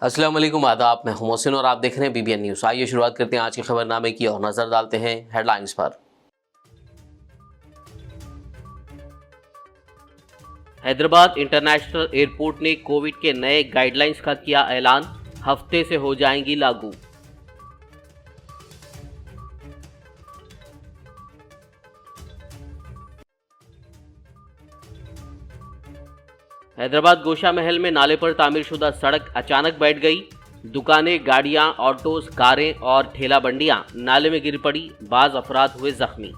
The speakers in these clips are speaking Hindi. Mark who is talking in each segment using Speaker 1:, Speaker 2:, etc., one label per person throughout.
Speaker 1: अस्सलाम वालेकुम, आदाब। मैं हूं मोहसिन और आप देख रहे हैं BBN न्यूज़। आइए शुरुआत करते हैं आज के खबरनामे की और नजर डालते हैं हेडलाइंस पर। हैदराबाद इंटरनेशनल एयरपोर्ट ने कोविड के नए गाइडलाइंस का किया ऐलान, हफ्ते से हो जाएंगी लागू। हैदराबाद गोशा महल में नाले पर तामीरशुदा सड़क अचानक बैठ गई। दुकानें, गाड़ियां, ऑटोज, कारें और ठेला बंडियां नाले में गिर पड़ी। बाज अफराद हुए जख्मी।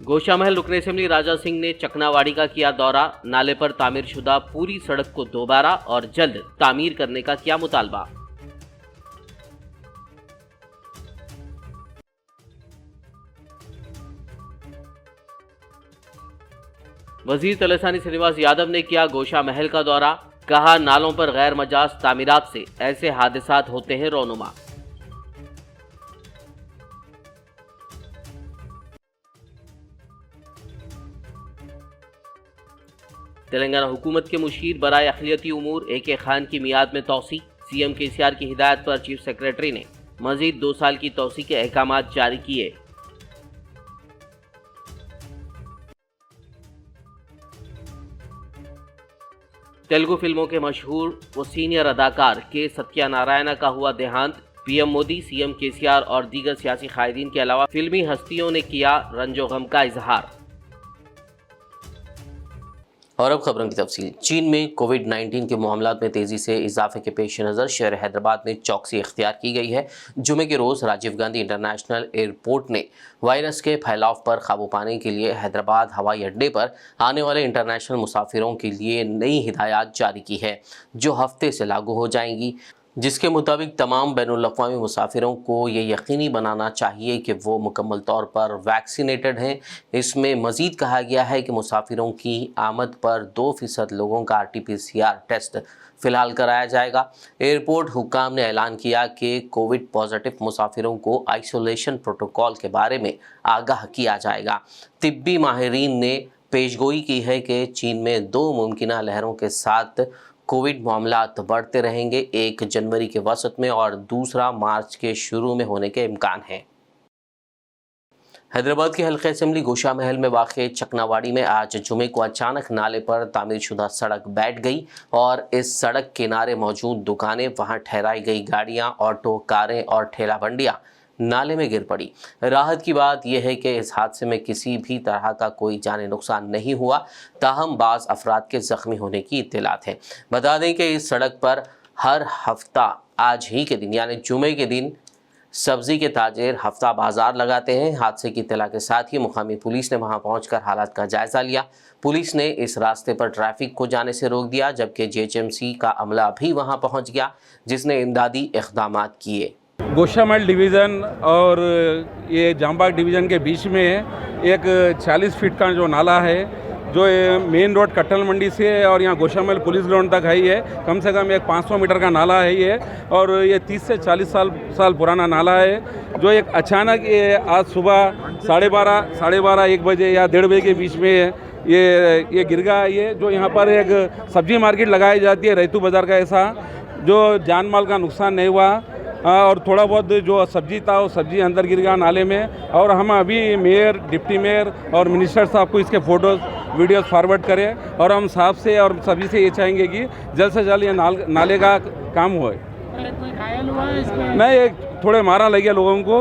Speaker 1: गोशा महल रुकन असेंबली राजा सिंह ने चकनावाड़ी का किया दौरा। नाले पर तामीरशुदा पूरी सड़क को दोबारा और जल्द तामीर करने का किया मुतालबा। वजीर तलसानी श्रीनिवास यादव ने किया गोशा महल का दौरा। कहा, नालों पर गैर मजाज तामीरात से ऐसे हादसात होते हैं रोनुमा। तेलंगाना हुकूमत के मुशीर बराए अखिलियती उमूर AK खान की मियाद में तौसी। CM KCR की हिदायत पर चीफ सेक्रेटरी ने मजीद 2 साल की तौसी के अहकाम जारी किए। तेलुगु फिल्मों के मशहूर व सीनियर अदाकार के सत्यानारायण का हुआ देहांत। PM मोदी, CM KCR और दीगर सियासी कायदीन के अलावा फिल्मी हस्तियों ने किया रंजो गम का इजहार। और अब खबरों की तफसील। चीन में कोविड-19 के मामलात में तेज़ी से इजाफे के पेश नज़र शहर हैदराबाद में चौकसी इख्तियार की गई है। जुमे के रोज़ राजीव गांधी इंटरनेशनल एयरपोर्ट ने वायरस के फैलाव पर काबू पाने के लिए हैदराबाद हवाई अड्डे पर आने वाले इंटरनेशनल मुसाफिरों के लिए नई हिदायत जारी की है, जो हफ्ते से लागू हो जाएंगी, जिसके मुताबिक तमाम बैनुल-अक़वामी मुसाफिरों को ये यकीनी बनाना चाहिए कि वो मुकम्मल तौर पर वैक्सीनेटेड हैं। इसमें मज़ीद कहा गया है कि मुसाफिरों की आमद पर 2% लोगों का RT-PCR टेस्ट फ़िलहाल कराया जाएगा। एयरपोर्ट हुक्काम ने ऐलान किया कि कोविड पॉजिटिव मुसाफिरों को आइसोलेशन प्रोटोकॉल के बारे में आगाह किया जाएगा। तिब्बी माहिरीन ने पेशगोई की है कि चीन में 2 मुमकिना लहरों के साथ कोविड मामलात बढ़ते रहेंगे, 1 जनवरी के वसत में और दूसरा मार्च के शुरू में होने के इम्कान हैं। हैदराबाद के हल्के असेंबली गोशा महल में वाक़े चकनावाड़ी में आज जुमे को अचानक नाले पर तामीरशुदा सड़क बैठ गई और इस सड़क किनारे मौजूद दुकानें, वहां ठहराई गई गाड़ियां, ऑटो, कारें और ठेला बंडियां नाले में गिर पड़ी। राहत की बात यह है कि इस हादसे में किसी भी तरह का कोई जानी नुकसान नहीं हुआ, ताहम बाज़ अफराद के ज़ख्मी होने की इत्तलात है। बता दें कि इस सड़क पर हर हफ्ता आज ही के दिन यानी जुमे के दिन सब्जी के ताजिर हफ्ता बाजार लगाते हैं। हादसे की इत्तला के साथ ही मुकामी पुलिस ने वहां पहुंचकर हालात का जायजा लिया। पुलिस ने इस रास्ते पर ट्रैफिक को जाने से रोक दिया, जबकि GHMC का अमला भी वहां पहुंच गया, जिसने इमदादी इक़दाम किए।
Speaker 2: गोशा महल डिवीज़न और ये जामबाग डिवीज़न के बीच में एक 40 फीट का जो नाला है, जो मेन रोड कट्टल मंडी से और यहाँ गोशा महल पुलिस ग्राउंड तक है, ये कम से कम एक 500 मीटर का नाला है ये, और ये 30 से 40 साल पुराना नाला है, जो एक अचानक ये आज सुबह 12:30 1 बजे या 1:30 बजे के बीच में ये गिर गया। ये जो यहाँ पर एक सब्जी मार्केट लगाई जाती है रैतू बाज़ार का, ऐसा जो जान माल का नुकसान नहीं हुआ और थोड़ा बहुत जो सब्जी था वो सब्जी अंदर गिर गया नाले में। और हम अभी मेयर, डिप्टी मेयर और मिनिस्टर साहब को इसके फ़ोटोज़ वीडियोस फॉरवर्ड करें और हम साहब से और सभी से ये चाहेंगे कि जल्द से जल्द ये नाले का काम होए।
Speaker 3: कोई घायल हुआ है इसमें?
Speaker 2: नहीं, एक थोड़े मारा लग गया लोगों को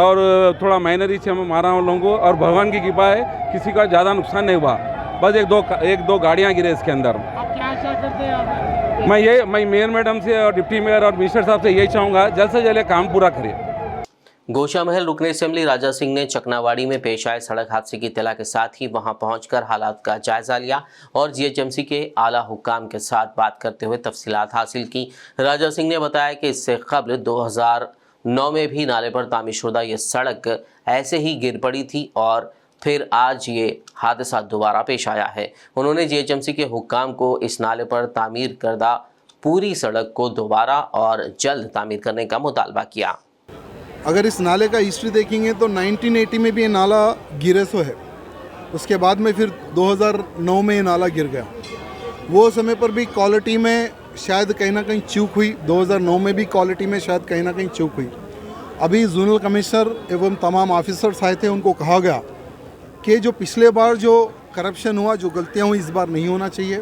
Speaker 2: और थोड़ा माइनरी से हम मारा उन लोगों को, और भगवान की कृपा है किसी का ज़्यादा नुकसान नहीं हुआ, बस एक दो गाड़ियाँ गिरे इसके अंदर।
Speaker 3: आप क्या आशा करते हैं आप?
Speaker 2: मैं मेयर मैडम से और डिप्टी मेयर और मिनिस्टर साहब से यही चाहूँगा जल्द से जल्द काम पूरा करें।
Speaker 1: गोशा महल रुकन असेंबली राजा सिंह ने चकनावाड़ी में पेश आए सड़क हादसे की इत्तला के साथ ही वहां पहुंचकर हालात का जायजा लिया और GHMC के आला हुक्काम के साथ बात करते हुए तफसीलात हासिल की। राजा सिंह ने बताया कि इससे कबल 2009 में भी नाले पर तामीरशुदा ये सड़क ऐसे ही गिर पड़ी थी और फिर आज ये हादसा दोबारा पेश आया है। उन्होंने GHMC के हुक्काम को इस नाले पर तामीर करदा पूरी सड़क को दोबारा और जल्द तामीर करने का मुतालबा किया।
Speaker 4: अगर इस नाले का हिस्ट्री देखेंगे तो 1980 में भी ये नाला गिरे सो है, उसके बाद में फिर 2009 में ये नाला गिर गया। वो समय पर भी क्वालिटी में शायद कहीं ना कहीं चूक हुई, 2009 में भी क्वालिटी में शायद कहीं ना कहीं चूक हुई। अभी जोनल कमिश्नर एवं तमाम ऑफिसर्स आए थे, उनको कहा गया कि जो पिछले बार जो करप्शन हुआ, जो गलतियाँ हुई, इस बार नहीं होना चाहिए,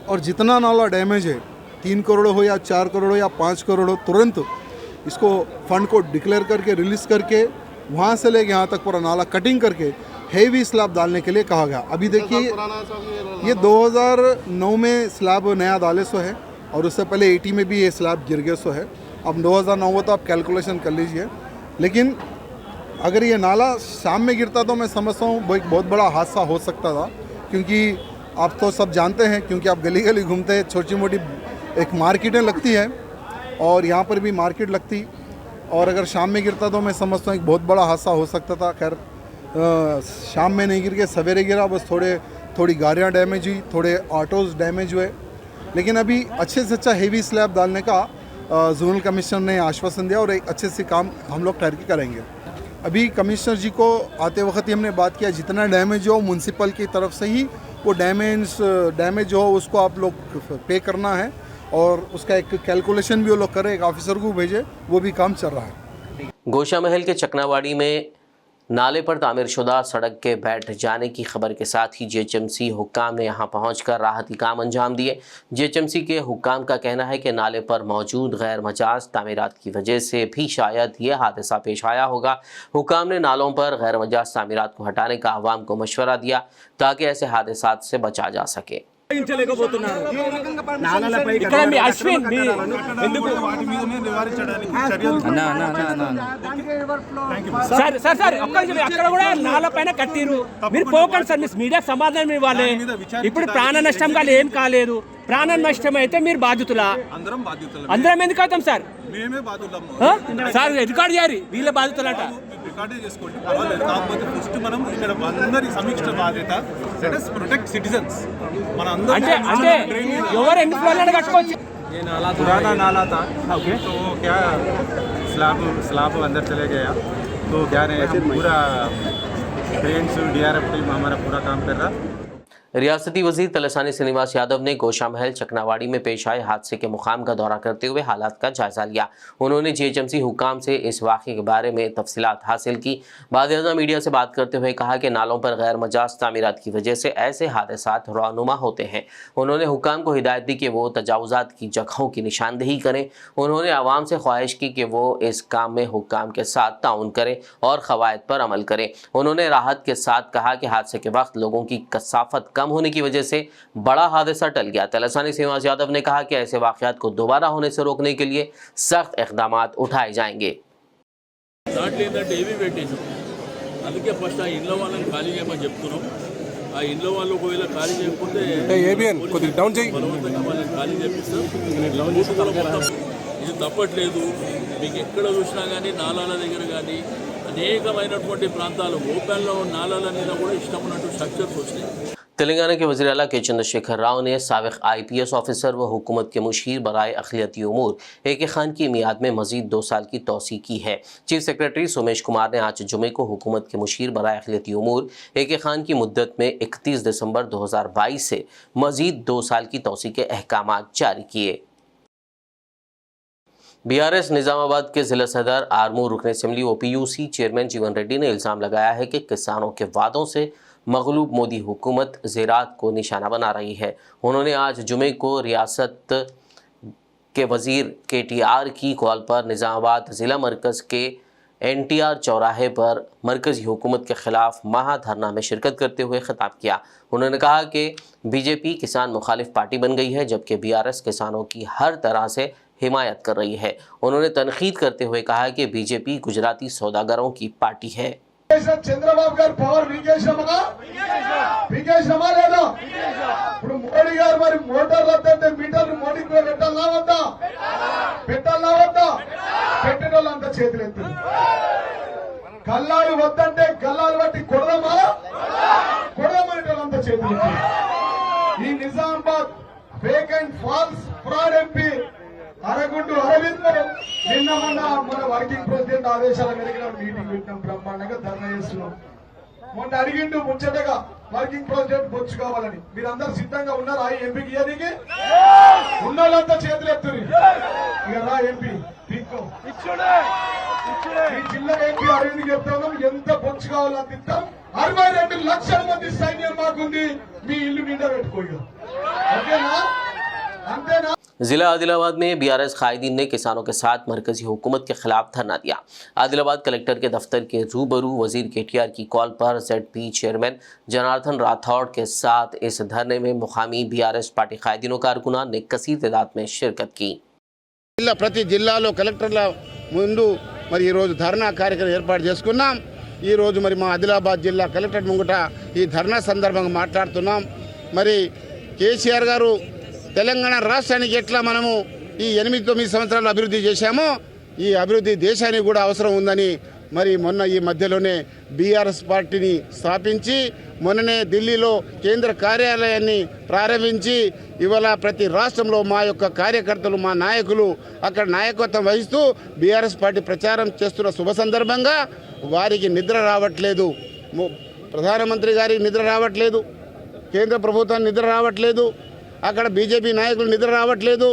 Speaker 4: और जितना नाला डैमेज है 3 करोड़ हो या 4 करोड़ हो या 5 करोड़ हो, तुरंत इसको फंड को डिक्लेयर करके रिलीज़ करके वहाँ से लेके यहाँ तक पूरा नाला कटिंग करके हेवी स्लैब डालने के लिए कहा गया। अभी देखिए ये 2009 में स्लैब नया डाले सो है और उससे पहले 80 में भी ये स्लैब गिर गया सो है। अब 2009 हो तो आप कैलकुलेशन कर लीजिए। लेकिन अगर ये नाला शाम में गिरता तो मैं समझता हूँ वो एक बहुत बड़ा हादसा हो सकता था, क्योंकि आप तो सब जानते हैं, क्योंकि आप गली गली घूमते हैं, छोटी मोटी एक मार्केटें लगती है और यहाँ पर भी मार्केट लगती, और अगर शाम में गिरता तो मैं समझता हूँ एक बहुत बड़ा हादसा हो सकता था। खैर शाम में नहीं गिर के सवेरे गिरा, बस थोड़ी गाड़ियाँ डैमेज हुई, थोड़े ऑटोज़ डैमेज हुए। लेकिन अभी अच्छे से अच्छा हेवी स्लैब डालने का जोनल कमिश्नर ने आश्वासन दिया और एक अच्छे से काम हम लोग ठहर के करेंगे। अभी कमिश्नर जी को आते वक्त ही हमने बात किया, जितना डैमेज हो म्यूनसिपल की तरफ से ही वो डैमेज हो उसको आप लोग पे करना है, और उसका एक कैलकुलेशन भी वो लोग करें, एक ऑफिसर को भेजे, वो भी काम चल रहा है।
Speaker 1: गोशा महल के चकनावाड़ी में नाले पर तामीरशुदा सड़क के बैठ जाने की खबर के साथ ही जेएचएमसी हुक्काम ने यहां पहुंचकर राहती काम अंजाम दिए। जेएचएमसी के हुक्काम का कहना है कि नाले पर मौजूद गैर मजाज तामीरात की वजह से भी शायद ये हादसा पेश आया होगा। हुक्काम ने नालों पर गैर मजाज तामीरात को हटाने का आवाम को मशवरा दिया ताकि ऐसे हादसात से बचा जा सके।
Speaker 5: సార్ అక్కడ కూడా నాల పైన కట్టిరు, మీరు పోకండి సార్, మీడియా సమాధానం ఇవ్వాలి. ఇప్పుడు ప్రాణ నష్టం కాదు, ఏం కాలేదు. ప్రాణ నష్టం అయితే మీరు బాధితులా? అందరం ఎందుకు అవుతాం సార్? సార్ రికార్డ్ చేయాలి, వీళ్ళ బాధితులట.
Speaker 6: రికార్డే చేసుకోండి, పర్వాలేదు. కాకపోతే ఫస్ట్ మనం ఇక్కడ అందరి సమీక్ష బాధ్యత, లెట్ us protect citizens. మన అందరం
Speaker 5: అంటే ఎవరు ఎన్ని ఫ్లోర్లు కట్టుకోవచ్చు?
Speaker 6: ये नाला पुराना नाला था, ओके, तो क्या स्लैब अंदर चले गया, तो क्या नहीं, हम पूरा क्रेन्स डीआरएफ टीम हमारा पूरा काम कर रहा।
Speaker 1: रियासती वजीर तलसानी श्रीनिवास यादव ने गोशा महल चकनावाड़ी में पेश आए हादसे के मुकाम का दौरा करते हुए हालात का जायजा लिया। उन्होंने जेएचएमसी हुक्काम से इस वाक़े के बारे में तफसीलात हासिल की। बाद मीडिया से बात करते हुए कहा कि नालों पर गैर मजाज तामीरात की वजह से ऐसे हादसात रौनुमा होते हैं। उन्होंने हुक्काम को हिदायत दी कि वो तजावुज़ात की जगहों की निशानदेही करें। उन्होंने आवाम से ख्वाहिश की कि वो इस काम में हुक्काम के साथ ताउन करें और क़वायद पर अमल करें। उन्होंने राहत के साथ कहा कि हादसे के वक्त लोगों की कसाफत कम होने की वजह से बड़ा हादसा टल गया। तलसानी श्रीनिवास यादव ने कहा कि ऐसे वाक़यात को दोबारा होने से रोकने के लिए सख्त इक़दामात उठाए जाएंगे।
Speaker 7: దాంట్లో ఏంటంటే ఏమీ పెట్టేసాం, అందుకే ఫస్ట్ ఆ ఇంట్లో వాళ్ళని ఖాళీ చేయమని చెప్తున్నాం. ఆ ఇంట్లో వాళ్ళు ఒకవేళ ఖాళీ చేయకపోతే బలవంతంగా వాళ్ళని ఖాళీ చేపిస్తాం. ఇది తప్పట్లేదు. మీకు ఎక్కడ చూసినా కానీ నాలాల దగ్గర కానీ అనేకమైనటువంటి ప్రాంతాలు ఓపెన్లో నాలాల మీద కూడా ఇష్టం ఉన్నట్టు స్ట్రక్చర్స్ వచ్చినాయి।
Speaker 1: तेलंगाना के वज़ीर आला के चंद्रशेखर राव ने साबिक़ IPS ऑफिसर व हुकूमत के मुशीर बराए अखिलती उमूर AK खान की मियाद में मज़ीद 2 साल की तौसी की है। चीफ सेक्रेटरी सोमेश कुमार ने आज जुमे को हुकूमत के मुशीर बराए अखिलती उमूर AK खान की मुद्दत में 31 दिसंबर 2022 से मज़ीद 2 साल की तौसी के अहकामात जारी किए। BRS निज़ामाबाद के ज़िला सदर आरमूर रुकन असम्बली OPUC चेयरमैन जीवन रेड्डी ने इल्ज़ाम लगाया है कि किसानों के वादों से मगलूब मोदी हुकूमत ज़राअत को निशाना बना रही है। उन्होंने आज जुमे को रियासत के वज़ीर KTR की कॉल पर निज़ामाबाद ज़िला मरकज़ के NTR चौराहे पर मरकज़ी हुकूमत के ख़िलाफ़ महा धरना में शिरकत करते हुए ख़िताब किया। उन्होंने कहा कि BJP किसान मुखालिफ पार्टी बन गई है, जबकि BRS किसानों की हर तरह से हिमायत कर रही है। उन्होंने तनकीद करते हुए कहा कि BJP गुजराती सौदागरों की पार्टी है।
Speaker 8: చంద్రబాబు గారు పవర్ వీకేసినామా లేదా? ఇప్పుడు మోడీ గారు మరి మోటార్లు వద్దంటే మీటర్లు మోడీ కూడా పెట్టాలా వద్దా? పెట్టిన వాళ్ళంతా చేతులు ఎత్తారు. కల్లాలు వద్దంటే గల్లాలు బట్టి కొడదామనేటోళ్ళంతా చేతులు ఎత్తారు. ఈ Nizamabad fake and false fraud MP అరగుండు అరవింద్ నిన్న మన వర్కింగ్ ప్రెసిడెంట్ ఆదేశాల మేరకు మీటింగ్ పెట్టినాం, బ్రహ్మాండంగా ధర్నా చేస్తున్నాం. మొన్న అడిగిండు ముచ్చటగా వర్కింగ్ ప్రెసిడెంట్ బొచ్చు కావాలని మీరందరూ సిద్ధంగా ఉన్నారా ఈ ఎంపీకి ఇయ్యడానికి ఉన్నోళ్ళంతా చేతులు ఎత్తుని ఇక రా ఎంపీ పీక్కో ఈ జిల్లా ఎంపీ అరవింద్ చెప్తాం ఎంత బొచ్చు కావాలో అంత ఇస్తాం 62 లక్షల మంది సైన్యం మాకుంది మీ ఇల్లు నిండా పెట్టుకో ఇక ఓకేనా అంతేనా।
Speaker 1: जिला आदिलाबाद में बीआरएस कायदीन ने किसानों के साथ मरकजी हुकूमत के खिलाफ धरना दिया। आदिलाबाद कलेक्टर के दफ्तर के रूबरू वजीर केटीआर की कॉल पर जेडपी चेयरमैन जनार्दन राठौड़ के साथ इस धरने में मुकामी बीआरएस पार्टी कायदीनों कारकुनान ने कसीर तादाद में शिरकत की।
Speaker 9: ప్రతి జిల్లాలో కలెక్టర్ల ముందు మరి ఈరోజు ధర్నా కార్యక్రమం ఏర్పాటు చేసుకున్నాం। ఈరోజు మరి మా ఆదిలాబాద్ జిల్లా కలెక్టర్ ముంగట ఈ ధర్నా సందర్భంగా మాట్లాడుతున్నాం। మరి కేసీఆర్ గారు తెలంగాణ రాష్ట్రానికి ఎట్లా మనము ఈ 8-9 సంవత్సరాలు అభివృద్ధి చేశామో ఈ అభివృద్ధి దేశానికి కూడా అవసరం ఉందని మరి మొన్న ఈ మధ్యలోనే బీఆర్ఎస్ పార్టీని స్థాపించి మొన్ననే ఢిల్లీలో కేంద్ర కార్యాలయాన్ని ప్రారంభించి ఇవాళ ప్రతి రాష్ట్రంలో మా యొక్క కార్యకర్తలు మా నాయకులు అక్కడ నాయకత్వం వహిస్తూ బీఆర్ఎస్ పార్టీ ప్రచారం చేస్తున్న శుభ సందర్భంగా వారికి నిద్ర రావట్లేదు। ప్రధానమంత్రి గారికి నిద్ర రావట్లేదు, కేంద్ర ప్రభుత్వానికి నిద్ర రావట్లేదు, అక్కడ బీజేపీ నాయకులు నిద్ర రావట్లేదు।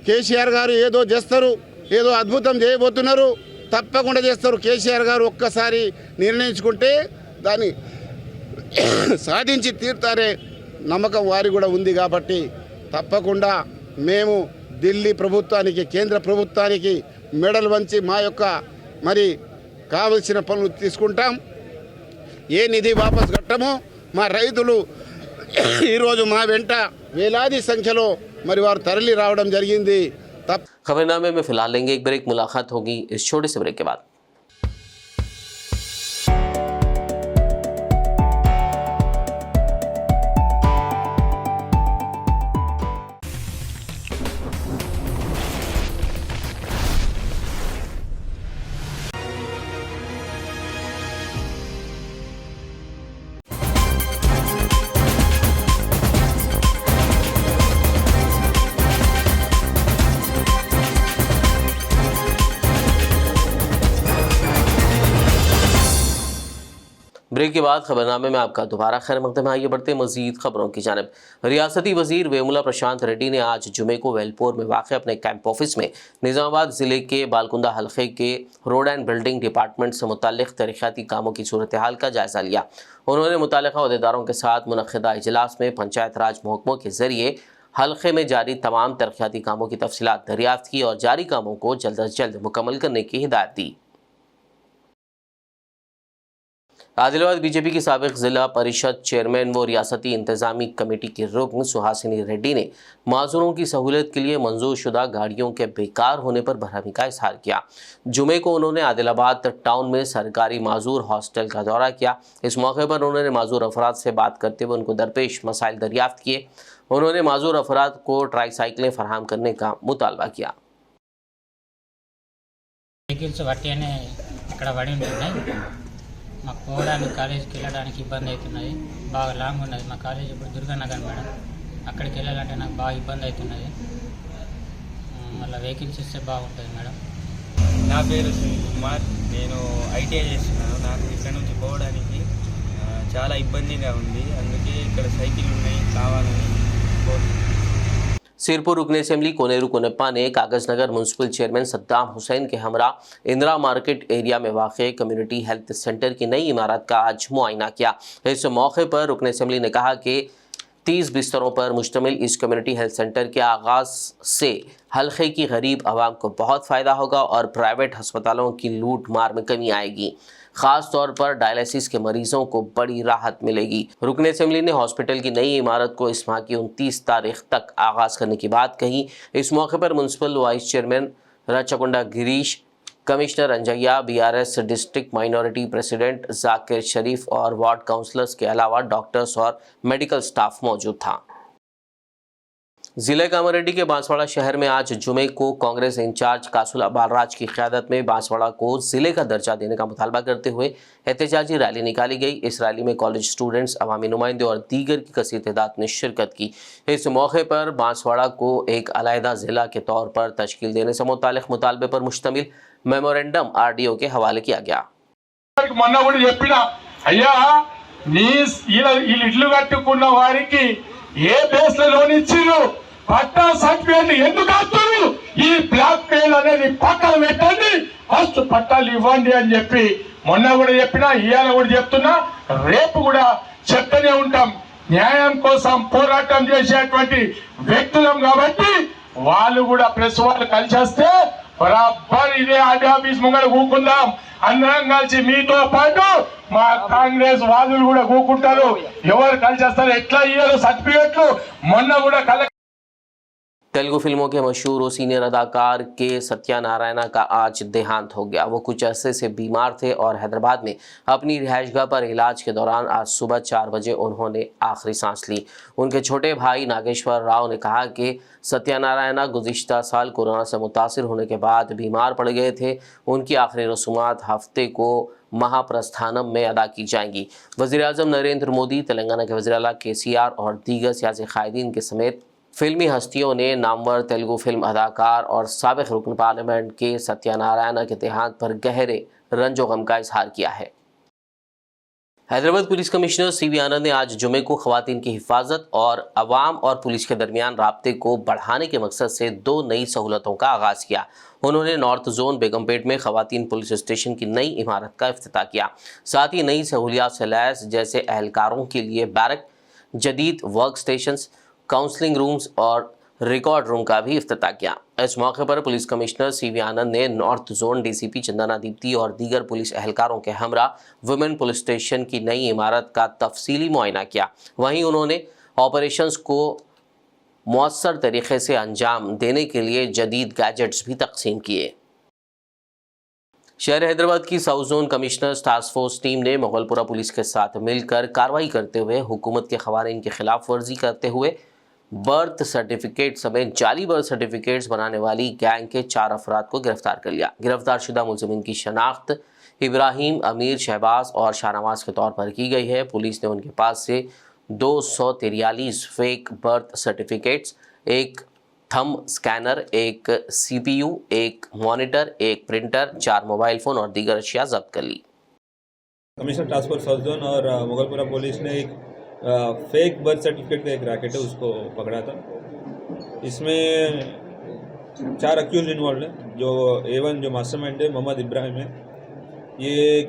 Speaker 9: కేసీఆర్ గారు ఏదో చేస్తారు, ఏదో అద్భుతం చేయబోతున్నారు, తప్పకుండా చేస్తారు। కేసీఆర్ గారు ఒక్కసారి నిర్ణయించుకుంటే దాన్ని సాధించి తీర్తారే నమ్మకం వారి కూడా ఉంది కాబట్టి తప్పకుండా మేము ఢిల్లీ ప్రభుత్వానికి కేంద్ర ప్రభుత్వానికి మెడల్ వంచి మా యొక్క మరి కావలసిన పనులు తీసుకుంటాం। ఏ నిధి వాపస్ కట్టమో మా రైతులు ఈరోజు మా వెంట వేలాది సంఖ్యలో మరి వారు తరలి రావడం జరిగింది।
Speaker 1: खबरनामे में फिलहाल लेंगे एक ब्रेक, मुलाकात होगी इस छोटे से ब्रेक के बाद। ब्रेक के बाद खबरनामे में आपका दोबारा खैर मकदम है। आइए बढ़ते मजीद खबरों की जानिब। रियासती वजीर वेमुला प्रशांत रेड्डी ने आज जुमे को वेलपोर में वाक़ अपने कैंप ऑफिस में निज़ामाबाद ज़िले के बालकुंदा हल्के के रोड एंड बिल्डिंग डिपार्टमेंट से मुतल्लिक़ तरक्याती कामों की सूरत हाल का जायज़ा लिया। उन्होंने मुतल्लिक़ा अहदेदारों के साथ मुनक़िदा इजलास में पंचायत राज महकमों के ज़रिए हल्के में जारी तमाम तरक्याती कामों की तफसीलात दरियाफ्त की और जारी कामों को जल्द अज जल्द मुकम्मल करने की हिदायत दी। आदिलाबाद बीजेपी की साबिक़ ज़िला परिषद चेयरमैन व रियासती इंतज़ामी कमेटी की रुकन सुहासिनी रेड्डी ने माजूरों की सहूलियत के लिए मंजूर शुदा गाड़ियों के बेकार होने पर बरहमी का इजहार किया। जुमे को उन्होंने आदिलाबाद टाउन में सरकारी माजूर हॉस्टल का दौरा किया। इस मौके पर उन्होंने माजूर अफराद से बात करते हुए उनको दरपेश मसाइल दरियाफ्त किए। उन्होंने माजूर अफराद को ट्राईसाइकिलें फराहम करने का मुतालबा किया।
Speaker 10: మాకు పోవడానికి కాలేజీకి వెళ్ళడానికి ఇబ్బంది అవుతున్నది, బాగా లాంగ్ ఉన్నది। మా కాలేజ్ ఇప్పుడు దుర్గానగర్ మేడం, అక్కడికి వెళ్ళాలంటే నాకు బాగా ఇబ్బంది అవుతున్నది। మళ్ళీ వెహికల్స్ ఇస్తే బాగుంటుంది మేడం।
Speaker 11: నా పేరు సునీల్ కుమార్, నేను ఐటీఐ చేస్తున్నాను। నాకు ఇక్కడ నుంచి పోవడానికి చాలా ఇబ్బందిగా ఉంది, అందుకే ఇక్కడ సైకిల్ ఉన్నాయి కావాలని కోరుతున్నాను।
Speaker 1: सिरपुर रुकन असेंबली कोनेरू कोनेप्पा ने कागज़नगर म्यूनसिपल चेयरमैन सद्दाम हुसैन के हमरा इंदिरा मार्केट एरिया में वाक़ कम्युनिटी हेल्थ सेंटर की नई इमारत का आज मुआयना किया। इस मौके पर रुकन असेंबली ने कहा कि 30 बिस्तरों पर मुश्तमिल इस कम्युनिटी हेल्थ सेंटर के आगाज़ से हल्के की गरीब आवाम को बहुत फ़ायदा होगा और प्राइवेट अस्पतालों की लूट मार में कमी आएगी। ख़ास तौर पर डायलिसिस के मरीजों को बड़ी राहत मिलेगी। रुकन असेंबली ने हॉस्पिटल की नई इमारत को इस माह की 29 तारीख तक आगाज़ करने की बात कही। इस मौके पर municipal vice chairman Rachakunda Girish, commissioner Anjaiah, BRS district minority president Zakir Sharif और वार्ड काउंसलर्स के अलावा डॉक्टर्स और मेडिकल स्टाफ मौजूद था। जिले कामारेड्डी के बांसवाड़ा शहर में आज जुमे को कांग्रेस इंचार्ज कासुला बालराज की क़यादत में बांसवाड़ा को ज़िले का दर्जा देने का मुतालबा करते हुए एहतजाजी रैली निकाली गई। इस रैली में कॉलेज स्टूडेंट्स, अवामी नुमाइंदे और दीगर की कसीर तादाद ने शिरकत की। इस मौके पर बांसवाड़ा को एक अलहदा ज़िला के तौर पर तश्कील देने से मुतालिक मुतालबे पर मुश्तमिल मेमोरेंडम RDO के हवाले किया गया।
Speaker 8: వీళ్ళు ఇల్లు కట్టుకున్న వారికి ఏ బేస్ లో లోన్ ఇచ్చిరు, పట్టా సర్టిఫికేట్ ఎందుకు వస్తారు, ఈ బ్లాక్ మెయిల్ అనేది పక్కన పెట్టండి, ఫస్ట్ పట్టాలు ఇవ్వండి అని చెప్పి మొన్న కూడా చెప్పినా, ఇవాళ కూడా చెప్తున్నా, రేపు కూడా చెప్తూనే ఉంటాం. న్యాయం కోసం పోరాటం చేసేటువంటి వ్యక్తులం కాబట్టి వాళ్ళు కూడా ప్రెస్ వాళ్ళు కలిసేస్తే బరాబర్ ఇదే ఆఫీస్ ముంగడ కూకుందాం, అందరం కలిసి మీతో పాటు మా కాంగ్రెస్ వాళ్ళు కూడా కూకుంటారు. ఎవరు కలిసేస్తారు, ఎట్లా ఇయ్యారు సర్టిఫికేట్లు, మొన్న కూడా
Speaker 1: तेलुगु फिल्मों के मशहूर और सीनियर अदाकार के सत्यानारायणा का आज देहांत हो गया। वो कुछ अरसे से बीमार थे और हैदराबाद में अपनी रिहाइशगाह पर इलाज के दौरान आज सुबह 4 बजे उन्होंने आखिरी सांस ली। उनके छोटे भाई नागेश्वर राव ने कहा कि सत्यानारायणा गुज़िश्ता साल कोरोना से मुतासिर होने के बाद बीमार पड़ गए थे। उनकी आखिरी रसूमात हफ्ते को महाप्रस्थानम में अदा की जाएंगी। वज़ीर-ए-आज़म नरेंद्र मोदी, तेलंगाना के वज़ीर आला KCR और दीगर सियासी कायदीन के समेत फिल्मी हस्तियों ने नामवर तेलुगु फिल्म अदाकार और साबिक़ रुकन पार्लियामेंट के सत्यानारायणा के देहांत पर गहरे रंजो गम का इजहार किया है। Hyderabad police commissioner CV Anand ने आज जुमे को ख़वातीन की हिफाजत और अवाम और पुलिस के दरमियान राब्ते को बढ़ाने के मकसद से 2 नई सहूलतों का आगाज़ किया। उन्होंने नॉर्थ जोन बेगमपेट में ख़वातीन पुलिस स्टेशन की नई इमारत का इफ्तिताह किया। साथ ही नई सहूलियात से लैस जैसे अहलकारों के लिए बैरक, जदीद वर्क स्टेशंस, काउंसलिंग रूम्स और रिकॉर्ड रूम का भी इफ्तिताह किया। इस मौके पर पुलिस कमिश्नर CV आनंद ने north zone DCP Chandana Deepti और दीगर पुलिस एहलकारों के हमरा वुमेन पुलिस स्टेशन की नई इमारत का तफसीली मुआयना किया। वहीं उन्होंने ऑपरेशंस को मौसर तरीके से अंजाम देने के लिए जदीद गैजेट्स भी तकसीम किए। शहर हैदराबाद की south zone commissioner task force team ने मुगलपुरा पुलिस के साथ मिलकर कार्रवाई करते हुए हुकूमत के क़वानीन की खिलाफ वर्जी करते हुए बर्थ सर्टिफिकेट समेत जाली बर्थ सर्टिफिकेट्स बनाने वाली गैंग के 4 अफराद को गिरफ्तार कर लिया। गिरफ्तार शुदा मुलज़िमीन की शनाख्त इब्राहिम, अमीर, शहबाज और शाहनवाज के तौर पर की गई है। पुलिस ने उनके पास से 243 फेक बर्थ सर्टिफिकेट्स, एक थंब स्कैनर, एक CPU, एक मॉनिटर, एक प्रिंटर, 4 मोबाइल फ़ोन और दीगर अशिया जब्त कर ली।
Speaker 12: Commissioner task force south zone और मुगलपुरा पुलिस ने एक फेक बर्थ सर्टिफिकेट का एक रैकेट है उसको पकड़ा था। इसमें 4 अक्यूज इन्वॉल्व हैं। जो A1 जो मास्टरमाइंड है मोहम्मद इब्राहिम है, ये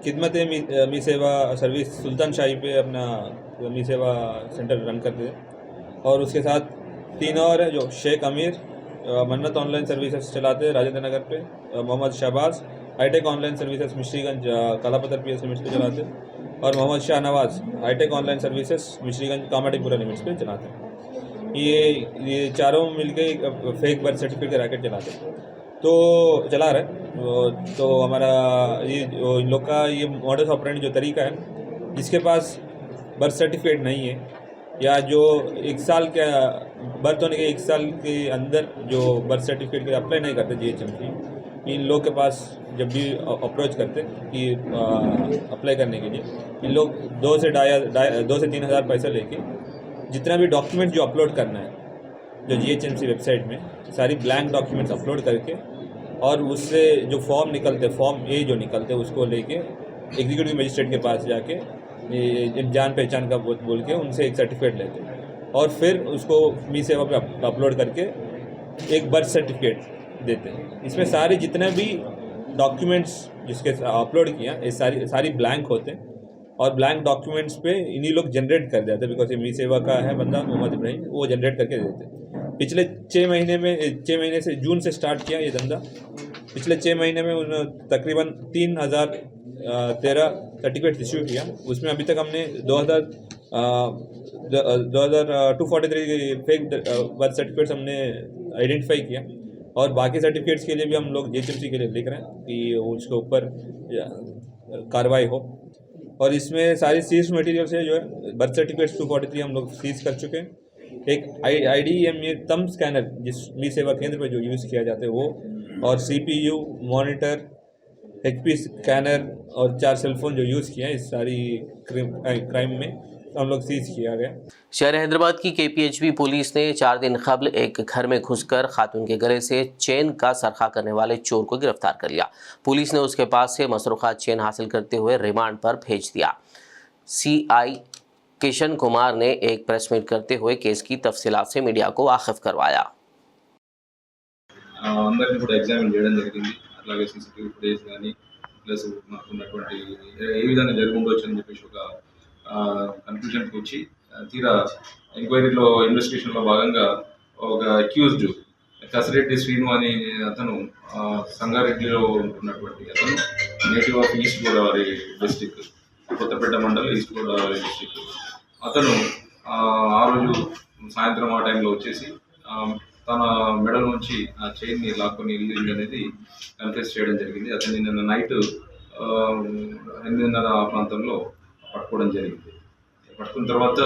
Speaker 12: खिदमत मी सेवा सर्विस सुल्तान शाही पे अपना मी सेवा सेंटर रन करते थे। और उसके साथ 3 और है जो शेख अमीर मन्नत ऑनलाइन सर्विसेज चलाते हैं राजेंद्र नगर पे, Mohammed Shahbaz hitech online services Mishriganj Kalapatthar PS limits पे चलाते हैं, और Mohammed Shahnawaz hitech online services Mishriganj Kamatipura limits पे चलाते हैं। ये चारों मिलके एक फेक बर्थ सर्टिफिकेट का रैकेट चलाते हैं, तो चला रहे। तो हमारा ये इन लोग का ये मॉडस ऑपरेंडी जो तरीका है, जिसके पास बर्थ सर्टिफिकेट नहीं है या जो 1 साल के बर्थ होने के 1 साल के अंदर जो बर्थ सर्टिफिकेट के अप्लाई नहीं करते GHMC, इन लोग के पास जब भी अप्रोच करते कि अप्लाई करने के लिए, इन लोग 2 से 3 हज़ार पैसा लेके जितना भी डॉक्यूमेंट जो अपलोड करना है जो GHMC वेबसाइट में सारी ब्लैंक डॉक्यूमेंट्स अपलोड करके, और उससे जो फॉर्म निकलते फॉर्म A जो निकलते उसको लेके एग्जीक्यूटिव मजिस्ट्रेट के पास जाके जान पहचान का बोल के उनसे एक सर्टिफिकेट लेते हैं, और फिर उसको मी सेवा पे अपलोड करके एक बर्थ सर्टिफिकेट देते हैं। इसमें सारे जितने भी डॉक्यूमेंट्स जिसके अपलोड किया ये सारी ब्लैंक होते हैं, और ब्लैंक डॉक्यूमेंट्स पे इन्हीं लोग जनरेट कर देते हैं। बिकॉज ये मी सेवा का है बंदा मोहम्मद इब्राहिम, वो जनरेट करके देते हैं। पिछले 6 महीने से जून से स्टार्ट किया ये धंधा। पिछले 6 महीने में उन्होंने तकरीबन 3013 सर्टिफिकेट इशू किया। उसमें अभी तक हमने 243 फेक बर्थ सर्टिफिकेट्स हमने आइडेंटिफाई किया, और बाकी सर्टिफिकेट्स के लिए भी हम लोग GHMC के लिए लिख रहे हैं कि उसके ऊपर कार्रवाई हो। और इसमें सारी सीज मटेरियल्स है जो है बर्थ सर्टिफिकेट्स 243 हम लोग सीज कर चुके हैं। एक IDMA थंब स्कैनर जिस मी सेवा केंद्र पर जो यूज़ किया जाता है वो, और CPU, मॉनिटर, HP स्कैनर और 4 सेलफोन जो यूज़ किया है इस सारी क्राइम में हम लोग सीज किया गया।
Speaker 1: शहर हैदराबाद की KPHB पुलिस ने 4 दिन कबल एक घर में घुसकर खातून के गले से चेन का सरखा करने वाले चोर को गिरफ्तार कर लिया। पुलिस ने उसके पास से मसरूखा चेन हासिल करते हुए रिमांड पर भेज दिया। सीआई किशन कुमार ने एक प्रेस मीट करते हुए केस की तफसीलात से मीडिया को वाकिफ करवाया।
Speaker 13: అందరిని కూడా ఎగ్జామిన్ చేయడం జరిగింది. అట్లాగే సీసీటీవీ ఫుటేజ్ కానీ ప్లస్ మాకున్నటువంటి ఏ విధంగా జరిగి ఉండవచ్చు అని చెప్పేసి ఒక కన్క్లూజన్కి వచ్చి తీరా ఎంక్వైరీలో ఇన్వెస్టిగేషన్లో భాగంగా ఒక అక్యూజ్డ్ కసిరెడ్డి శ్రీను అనే అతను సంగారెడ్డిలో ఉంటున్నటువంటి అతను native of East Godavari district, Kothapeta మండలం ఈస్ట్ గోదావరి డిస్టిక్. అతను ఆ రోజు సాయంత్రం ఆ టైంలో వచ్చేసి తన మెడల్ నుంచి ఆ చైన్ని లాక్కొని వెళ్ళింది అనేది కన్ఫెస్ చేయడం జరిగింది. అతన్ని నిన్న నైట్ 8:30 ఆ ప్రాంతంలో పట్టుకోవడం జరిగింది. పట్టుకున్న తర్వాత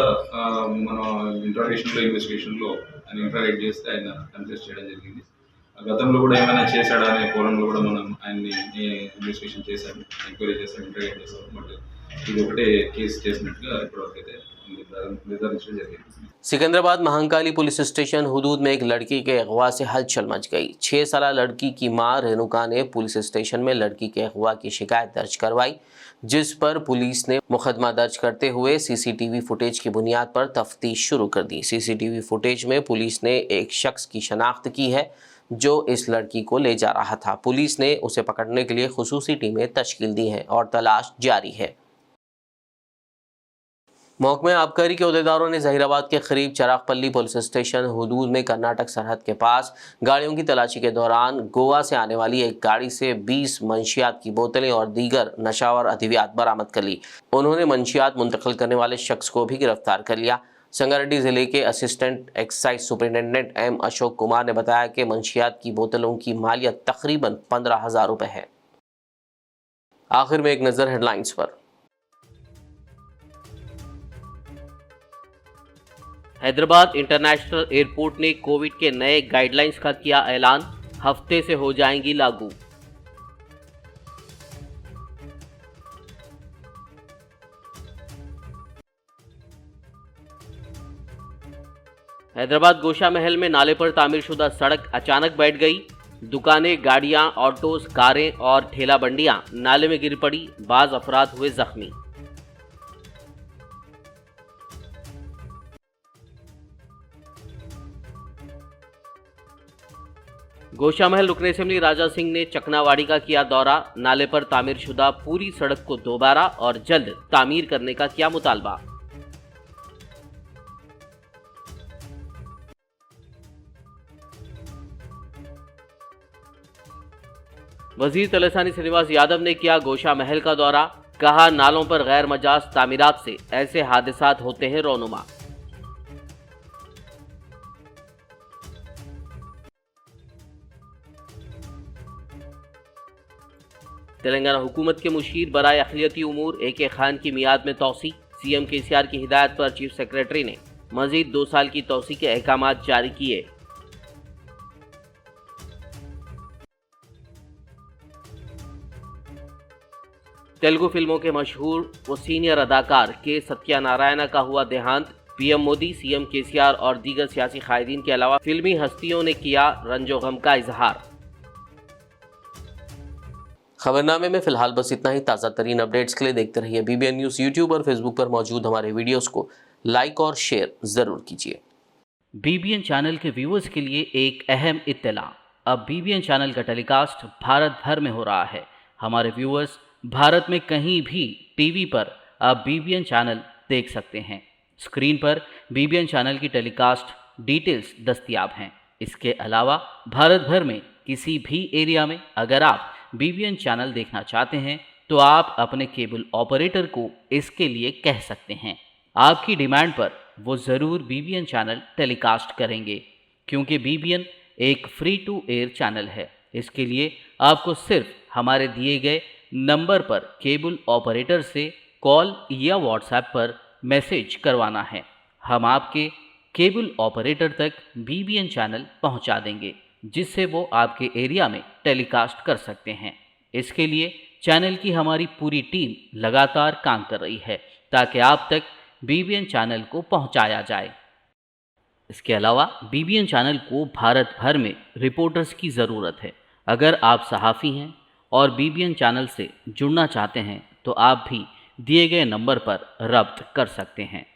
Speaker 13: మన ఇన్వెస్టిగేషన్లో ఆయన ఇంటరాగేట్ చేస్తే ఆయన కన్ఫెస్ చేయడం జరిగింది. గతంలో కూడా ఏమైనా చేశాడా అనే కోణంలో కూడా మనం ఆయన్ని ఇన్వెస్టిగేషన్ చేశాము, ఎంక్వైరీ చేశాము, ఇంటరాగేట్ చేశాము. బట్ ఇది ఒకటే కేసు చేసినట్టుగా ఇప్పటివరకైతే నిర్ధారించడం జరిగింది.
Speaker 1: सिकंदराबाद महाकाली पुलिस स्टेशन हुदूद में एक लड़की के अगवा से हलचल मच गई। 6 साला लड़की की मां रेणुका ने पुलिस स्टेशन में लड़की के अगवा की शिकायत दर्ज करवाई, जिस पर पुलिस ने मुकदमा दर्ज करते हुए सीसीटीवी फुटेज की बुनियाद पर तफ्तीश शुरू कर दी। सीसीटीवी फुटेज में पुलिस ने एक शख्स की शनाख्त की है जो इस लड़की को ले जा रहा था। पुलिस ने उसे पकड़ने के लिए खुसूसी टीमें तश्कील दी हैं और तलाश जारी है। महकमे आबकारी के अहदेदारों ने जहीराबाद के करीब चरागपल्ली पुलिस स्टेशन हुदूद में कर्नाटक सरहद के पास गाड़ियों की तलाशी के दौरान गोवा से आने वाली एक गाड़ी से 20 मंशियात की बोतलें और दीगर नशावर अधिवियात बरामद कर ली। उन्होंने मंशियात मुंतकिल करने वाले शख्स को भी गिरफ्तार कर लिया। संगारेड्डी जिले के assistant excise superintendent M Ashok Kumar ने बताया कि मंशियात की बोतलों की मालियत तकरीबन 15,000 रुपये है। आखिर में एक नज़र हेडलाइंस पर। हैदराबाद इंटरनेशनल एयरपोर्ट ने कोविड के नए गाइडलाइंस का किया ऐलान, हफ्ते से हो जाएंगी लागू। हैदराबाद गोशा महल में नाले पर तामीरशुदा सड़क अचानक बैठ गई। दुकानें, गाड़ियां, ऑटोज, कारें और ठेला बंडियां नाले में गिर पड़ी, बाज अफराद हुए जख्मी। गोशा महल रुकन असेंबली राजा सिंह ने चकनावाड़ी का किया दौरा, नाले पर तामीरशुदा पूरी सड़क को दोबारा और जल्द तामीर करने का किया मुतालबा। वजीर तलसानी श्रीनिवास यादव ने किया गोशा महल का दौरा, कहा नालों पर गैर मजाज तामीरात से ऐसे हादसात होते हैं रौनुमा। तेलंगाना हुकूमत के मुशीर बराए अखिलियती उमूर AK खान की मियाद में तौसी, CM KCR की हिदायत पर चीफ सेक्रेटरी ने मजीद 2 साल की तौसी के अहकामात जारी किए। तेलुगु फिल्मों के मशहूर व सीनियर अदाकार के सत्यानारायण का हुआ देहांत। PM मोदी, CM KCR और दीगर सियासी कायदीन के अलावा फिल्मी हस्तियों ने किया रंजो गम का इजहार। खबरनामे में फिलहाल बस इतना ही। ताज़ा तरीन अपडेट्स के लिए देखते रहिए BBN न्यूज़। यूट्यूब और फेसबुक पर मौजूद हमारे वीडियोस को लाइक और शेयर ज़रूर कीजिए।
Speaker 14: BBN चैनल के व्यूअर्स के लिए एक अहम इत्तला, अब BBN चैनल का टेलीकास्ट भारत भर में हो रहा है। हमारे व्यूअर्स भारत में कहीं भी टीवी पर अब BBN चैनल देख सकते हैं। स्क्रीन पर BBN चैनल की टेलीकास्ट डिटेल्स दस्तयाब हैं। इसके अलावा भारत भर में किसी भी एरिया में अगर आप BBN चैनल देखना चाहते हैं तो आप अपने केबल ऑपरेटर को इसके लिए कह सकते हैं। आपकी डिमांड पर वो ज़रूर BBN चैनल टेलीकास्ट करेंगे, क्योंकि BBN एक फ्री टू एयर चैनल है। इसके लिए आपको सिर्फ हमारे दिए गए नंबर पर केबल ऑपरेटर से कॉल या व्हाट्सएप पर मैसेज करवाना है। हम आपके केबल ऑपरेटर तक BBN चैनल पहुंचा देंगे, जिससे वो आपके एरिया में टेलीकास्ट कर सकते हैं। इसके लिए चैनल की हमारी पूरी टीम लगातार काम कर रही है ताकि आप तक BBN चैनल को पहुंचाया जाए। इसके अलावा BBN चैनल को भारत भर में रिपोर्टर्स की ज़रूरत है। अगर आप सहाफ़ी हैं और BBN चैनल से जुड़ना चाहते हैं तो आप भी दिए गए नंबर पर रब्त कर सकते हैं।